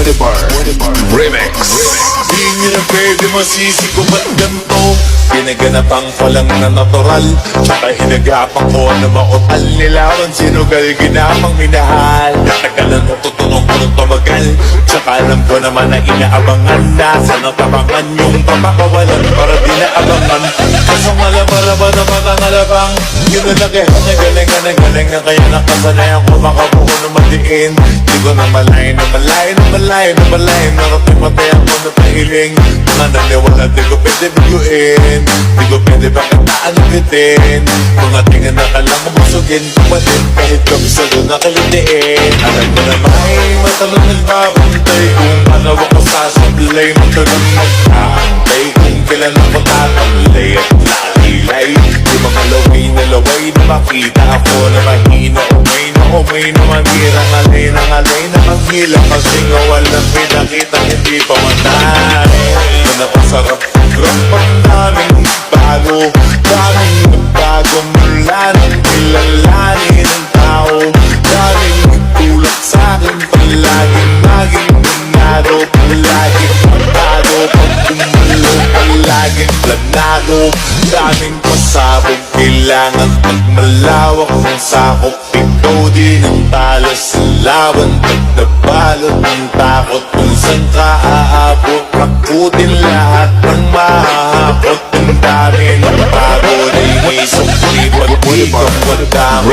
Remix. Di nyo na pwede masisi ko ba't ganito? Pinaganapan ko lang na natural, tsaka hinagapan ko na mautal. Nilawan sinugal, ginamang minahal. Natagalan mo tutunong ko ng tumagal, tsaka alam ko naman na inaabangan. Nasa natabangan yung papakawalan para di naabangan. Kasong alabaraba na matangalabang, yun na nakihan na galing na kaya nakasanayan ko makabuo na madiin. Di ko na malay na narating matay ako na pahiling. Mga naniwala di ko pwede biguin, di ko pwede pakataan ulitin. Mga tingan na kalang mabusugin, kumatin kahit kabisado na kalitiin. Alam ko na may matalong nagbabantay, kung ano ako sasablay, matalong magkaantay, kung kailan ako tatamlay at lalilay. Di mga laway na makita ako na mahina, umay na manghirang alay na manghila. Kasi nga walang pinakita, hindi pa matay na napasarap. Rapang daming bago mula nang kilalanin ng tao. Daming tulak sa'kin, palaging naging ganado, palaging pagtado, pag gumalo, palaging planado. Daming pasabog, kailangan pagmalawak ng sakop. Ikaw din ang talo sa laban, pag nabalot ng takot. Kung saan ka aabot, nakutin lahat ng mahahapot. Ang dami ng pagod ay may sukli, wag damo.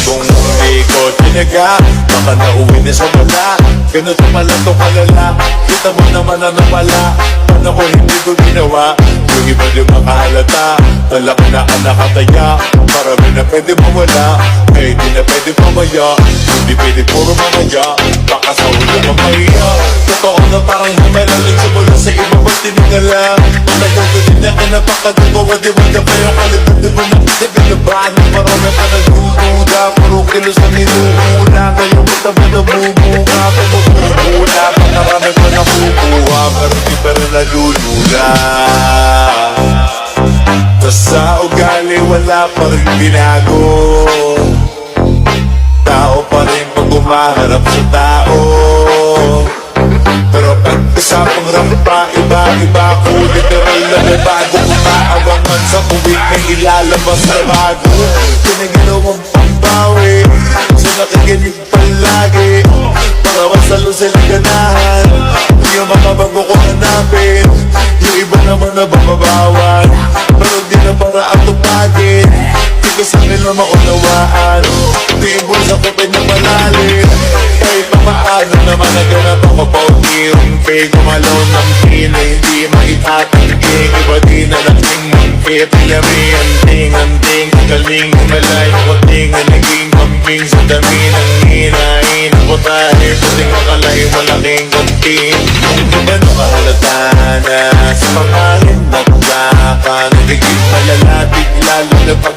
Kung hindi ko tinaga, baka nauwi na sa wala. Ganun pala to kalala, kita mo naman na nawala. Paano ko hindi ko ginawa? Yung iba di makahalata, talak na ka nakataya. Marami na pwede mawala, kaya di na pwede pamaya. Hindi pwede puro mamaya, baka sa ulo mamaya. Totoo na parang humalaling sumula sa iba ba't tinigala. Matagal ko din na kinapakagawa, di-wanda pa yung kalipad. Di mo nakisip, binabaan ng marami ka nagdududa. Puro kilos na ninuuna, ngayon kita mo namumuka. Pumupula, pangarami ko nakukuha, pero di pa rin nalulula. Sa ugali wala pa rin binago, tao pa rin pag umaharap sa tao. Pero pag usapang rampa, iba-iba ko. Literal na may bago, umaabangan sa tuwing may ilalabas na bago. Pinaginawang pambawi, so nakikinig palagi, para masalo silang ganahan. Yung mga bago ko hanapin, yung iba naman na bababawan, pero di na para atupagin. Di ko sa nila maunawaan, di yung bulsa ko pinapalalim. Kahit pa paano naman naganap ako pa unti-unti. Gumalaw ng pina, hindi maitatanggi. Iba di na laking mangkit, yami anting-anting. Galing malay ko tinga, naging kambing sa dami ng hinahin. Ako tayo, puting makalay, malaking kantin. Kung gano'n kahalata na sa pangalan, nagkaka, nagiging malalatig lalo na pag